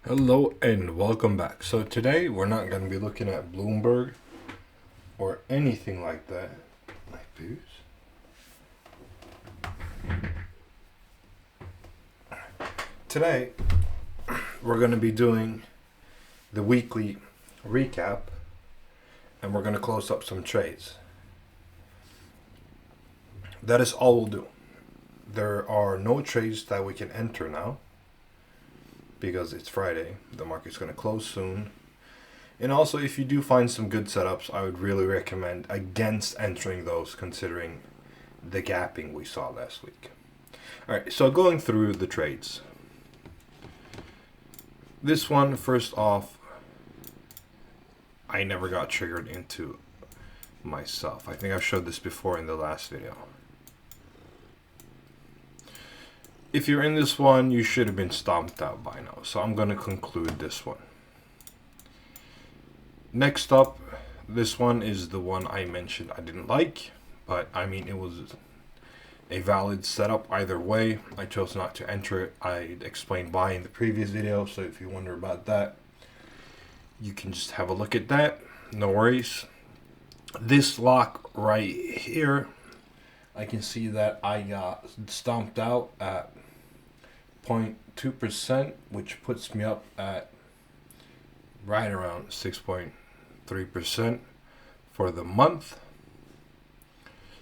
Hello and welcome back. So today we're not going to be looking at Bloomberg or anything like that. Like booze. Today we're going to be doing the weekly recap and we're going to close up some trades. That is all we'll do. There are no trades that we can enter now because it's Friday. The market's going to close soon. And also, if you do find some good setups, I would really recommend against entering those considering the gapping we saw last week. Alright, so going through the trades. This one, first off, I never got triggered into myself. I think I've showed this before in the last video. If you're in this one, you should have been stomped out by now. So I'm going to conclude this one. Next up, this one is the one I mentioned I didn't like. But I mean, it was a valid setup either way. I chose not to enter it. I explained why in the previous video. So if you wonder about that, you can just have a look at that. No worries. This lock right here, I can see that I got stomped out at 0.2%, which puts me up at right around 6.3% for the month.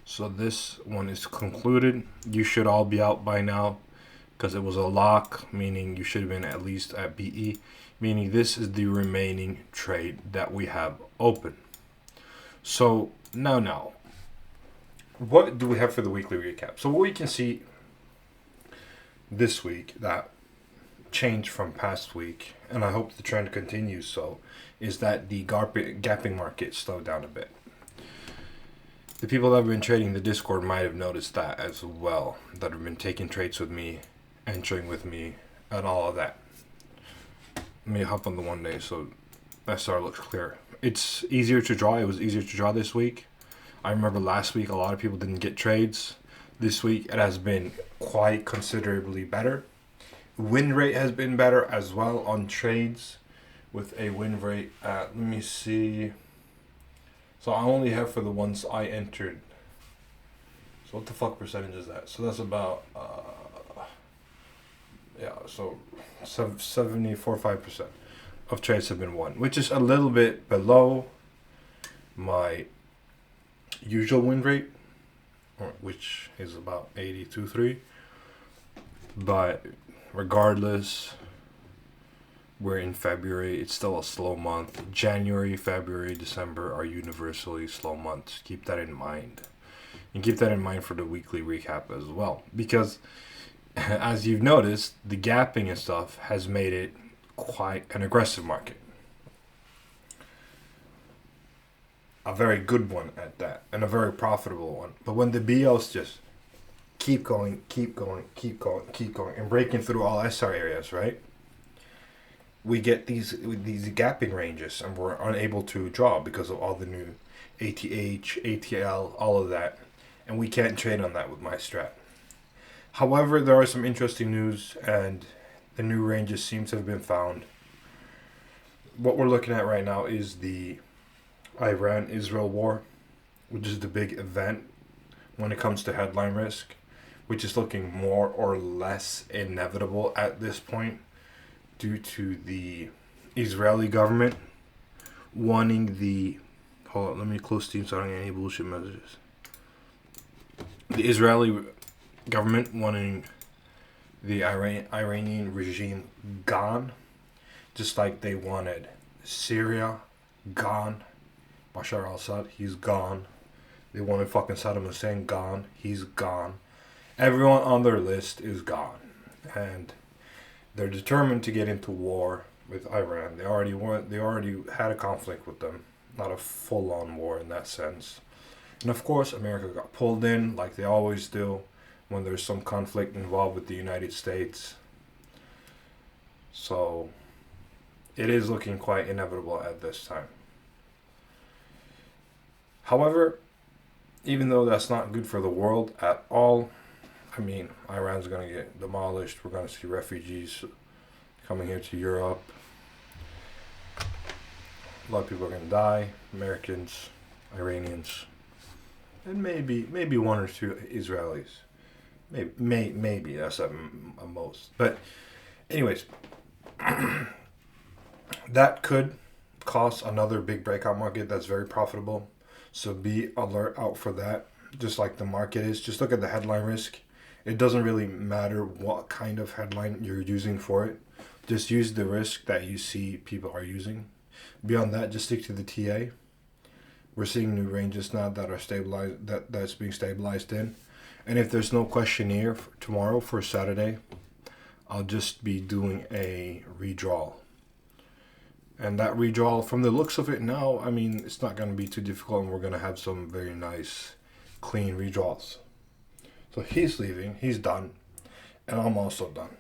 So this one is concluded. You should all be out by now because it was a lock, meaning you should have been at least at BE, meaning this is the remaining trade that we have open. So now, what do we have for the weekly recap? So what we can see this week that changed from past week, and I hope the trend continues so, is that the gapping market slowed down a bit. The people that have been trading the Discord might have noticed that as well, that have been taking trades with me, entering with me, and all of that. Let me hop on the 1 day so SR looks clear. It's easier to draw. It was easier to draw this week. I remember last week a lot of people didn't get trades. This week it has been quite considerably better. Win rate has been better as well on trades with a win rate at, let me see. So I only have for the ones I entered. So what the fuck percentage is that? So that's about, so 74.5% of trades have been won, which is a little bit below my usual win rate, which is about 82.3. But regardless, we're in February. It's still a slow month. January, February, December are universally slow months. Keep that in mind. And keep that in mind for the weekly recap as well. Because as you've noticed, the gapping and stuff has made it quite an aggressive market. A very good one at that. And a very profitable one. But when the BLs just keep going, and breaking through all SR areas, right? We get these gapping ranges and we're unable to draw because of all the new ATH, ATL, all of that. And we can't trade on that with my strat. However, there are some interesting news and the new ranges seem to have been found. What we're looking at right now is the Iran-Israel war, which is the big event when it comes to headline risk, which is looking more or less inevitable at this point due to the Israeli government wanting the... Hold on, let me close Steam so I don't get any bullshit messages. The Israeli government wanting the Iranian regime gone, just like they wanted Syria gone. Bashar al-Assad, he's gone. They wanted fucking Saddam Hussein gone. He's gone. Everyone on their list is gone. And they're determined to get into war with Iran. They already had a conflict with them. Not a full-on war in that sense. And of course, America got pulled in like they always do when there's some conflict involved with the United States. So it is looking quite inevitable at this time. However, even though that's not good for the world at all, I mean, Iran's going to get demolished. We're going to see refugees coming here to Europe. A lot of people are going to die. Americans, Iranians, and maybe one or two Israelis. Maybe that's a most. But anyways, that could cause another big breakout market that's very profitable. So be alert out for that. Just like the market is. Just look at the headline risk. It doesn't really matter what kind of headline you're using for it. Just use the risk that you see people are using. Beyond that, just stick to the TA. We're seeing new ranges now that are stabilized. That's being stabilized in. And if there's no questionnaire for tomorrow for Saturday, I'll just be doing a redraw. And that redraw, from the looks of it now, I mean, it's not going to be too difficult, and we're going to have some very nice, clean redraws. So he's leaving. He's done. And I'm also done.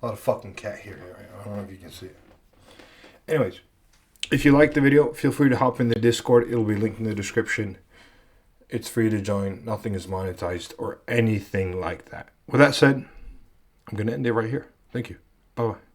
A lot of fucking cat here. I don't know if you can see it. Anyways, if you like the video, feel free to hop in the Discord. It'll be linked in the description. It's free to join. Nothing is monetized or anything like that. With that said, I'm going to end it right here. Thank you. Bye-bye.